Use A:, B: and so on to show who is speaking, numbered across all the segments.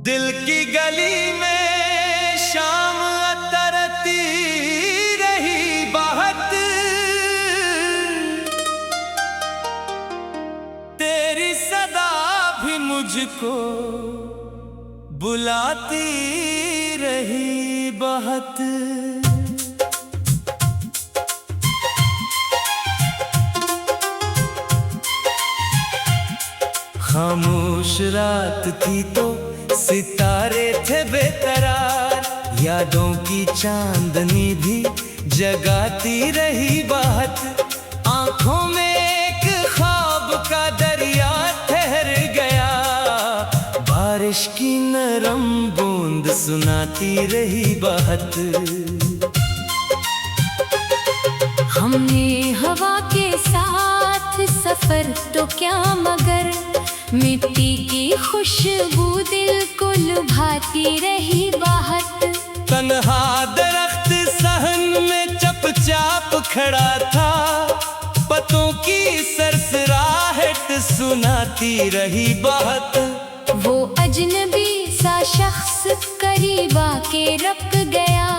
A: दिल की गली में शाम अतरती रही बहत, तेरी सदा भी मुझको बुलाती रही बहत। खामोश रात थी तो सितारे थे बेकरार, यादों की चांदनी भी जगाती रही बात। आंखों में एक ख्वाब का दरिया ठहर गया, बारिश की नरम बूंद सुनाती रही बात।
B: हमने हवा के साथ सफर तो क्या मगर मिट्टी की खुशबू दिल को लुभाती रही बात।
A: तन्हा दरख्त सहन में चुपचाप खड़ा था, पत्तों की सरसराहट सुनाती रही बात।
B: वो अजनबी सा शख्स करीब आके रुक गया,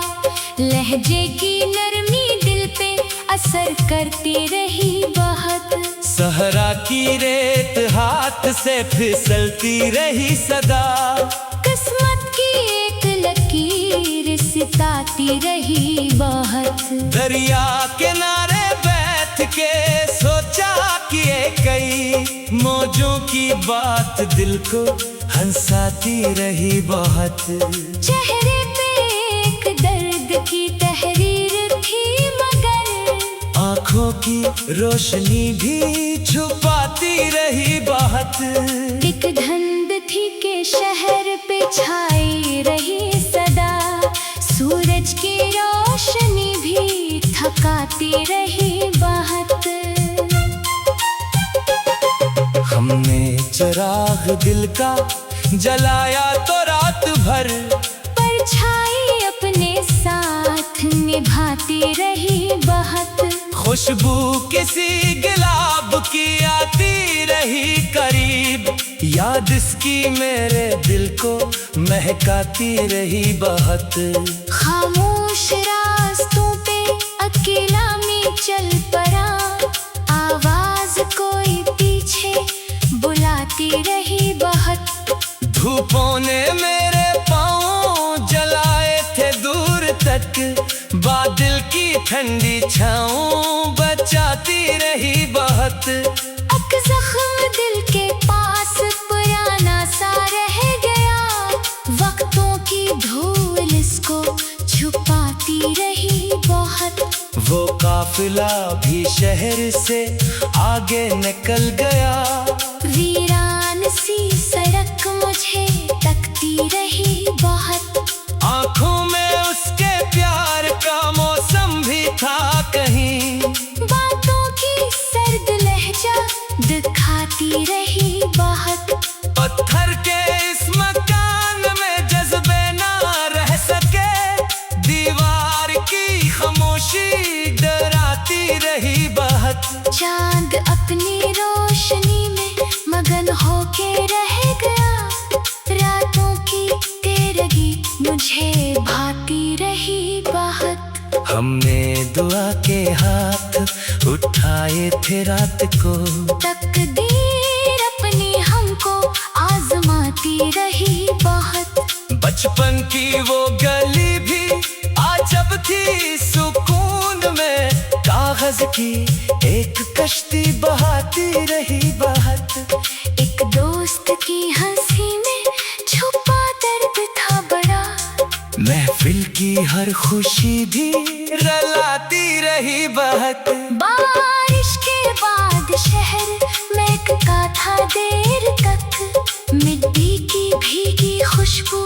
B: लहजे की नरमी दिल पे असर करती रही बात।
A: सहरा की रेत हाथ से फिसलती रही सदा,
B: किस्मत की एक लकीर सिताती रही बात।
A: दरिया किनारे बैठ के सोचा किए कई मौजों की बात, दिल को हंसाती रही बहुत।
B: चेहरे पे एक दर्द की तहरीर थी मगर
A: आँखों की रोशनी भी छुपाती रही बात।
B: एक धुंध थी के शहर पे छाई रही सदा, सूरज की रोशनी भी थकाती रही बात।
A: हमने चिराग दिल का जलाया तो रात भर,
B: परछाई अपने साथ निभाती रही बात।
A: खुशबू किसी गुलाब की आती रही करीब, याद इसकी मेरे दिल को महकाती रही बहुत।
B: खामोश रास्तों पे अकेला में चल पड़ा, आवाज कोई पीछे बुलाती रही बहुत।
A: धूपों ने मेरे पाँव जलाए थे दूर तक, बादल की ठंडी छाँव बचाती रही बहुत।
B: एक जख्म दिल के पास पुराना सा रह गया, वक्तों की धूल इसको छुपाती रही बहुत।
A: वो काफिला भी शहर से आगे निकल गया,
B: वीरान सी सड़क मुझे तकती रही बहुत।
A: आँखों में उसके प्यार का मौसम भी था कहीं,
B: बातों की सर्द लहजा दिखाती रही बहुत।
A: पत्थर के इस मकान में जज्बे ना रह सके, दीवार की खामोशी डराती रही बहुत।
B: चांद अपनी रोशनी में मगन होके रह गया, रातों की तेरगी मुझे भाती रही बहुत।
A: हमने दुआ के हाथ उठाए थे रात को,
B: तकदीर अपनी हमको आजमाती रही बहुत।
A: बचपन की वो गली भी अजब थी सुकून में, कागज की एक कश्ती बहाती रही बहुत।
B: एक दोस्त की हंसी में छुपा दर्द था बड़ा,
A: महफिल की हर खुशी भी रलाती रही बहुत।
B: बारिश के बाद शहर महकता था देर तक, मिट्टी की भीगी खुशबू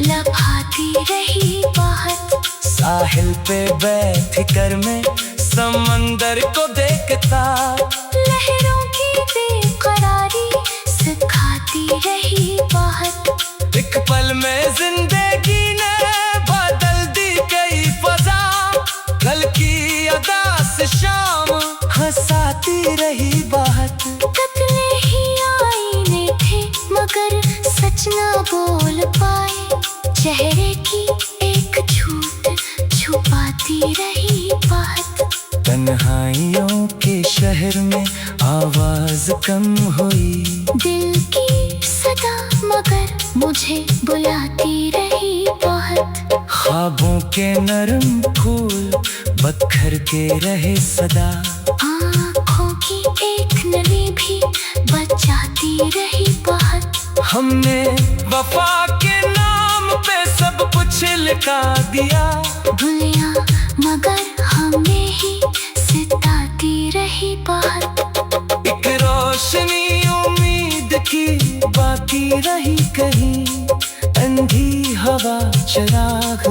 B: लभाती रही बहुत।
A: साहिल पे बैठ कर मैं समंदर को देखता,
B: लहरों की बेकरारी सिखाती रही बहुत।
A: एक पल में जिंदगी ने बदल दी कई फजा, कल की अदा से शाम हंसाती रही बात।
B: कत्ले ही आईने थे मगर सच ना बोल पाए, चेहरे की एक झूठ छुपाती रही बात।
A: तन्हाइयों के शहर में आवाज कम हुई,
B: दिल की सदा मगर मुझे बुलाती रही बहुत।
A: ख्वाबों के नरम फूल बखर के रहे सदा,
B: आँखों की एक नली भी बचाती रही बहुत।
A: हमने वफा के नाम पे सब कुछ लिखा दिया,
B: भूलिया मगर हमने ही सिताती रही बहुत।
A: एक रोशनी उम्मीद की बाकी रही कहीं, अंधी हवा चिराग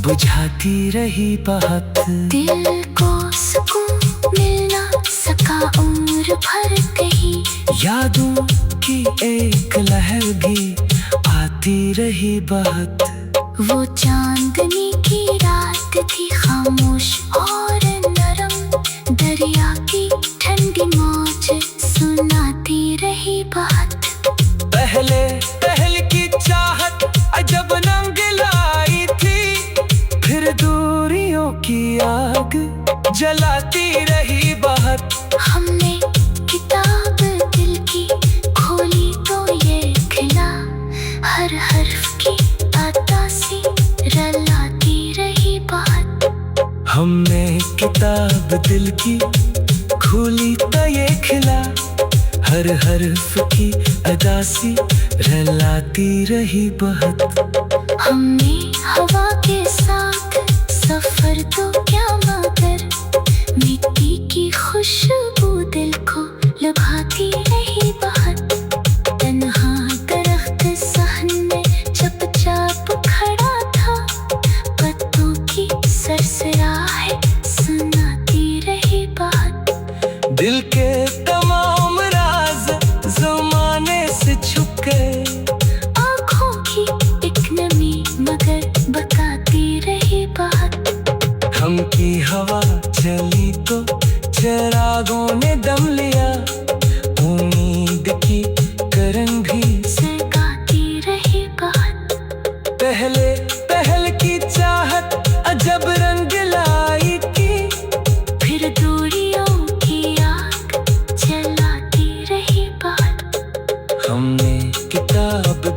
A: बुझाती रही बहुत।
B: दिल को सुकून मिल ना सका उम्र भर कहीं,
A: यादों की एक लहर भी आती रही बहुत।
B: वो चांदनी की रात थी खामोश और नरम, दरिया की ठंडी मौज सुनाती रही बहुत।
A: पहले की चाहत अजब रंग लाई थी, फिर दूरियों की आग जलाती रही बहुत।
B: हमने किताब दिल की खोली तो ये खिला, हर हर्फ की अतासी रलाती रही बात।
A: हमने किताब दिल की खोली तो ये खिला, हर हर्फ की अदासी रलाती रही बहुत।
B: हमने हवा के साथ सफर तो क्या मगर, मिट्टी की खुशबू दिल को लुभाती रही बहुत। तन्हा दरख्त सहन में चुपचाप खड़ा था, पत्तों की सरसराहट सुनाती रही बात।
A: दिल के तमाम राज ज़माने से छुप गए,
B: आँखों की एक नमी मगर बताती रही बात।
A: हम की हवा चली तो चिरागों ने दम लिया, उम्मीद की करन भी
B: सगाती रही बात।
A: पहल की चाहत अजब रंग लाई थी,
B: फिर दूरियों की आग जलाती रही बात।
A: हमने किताब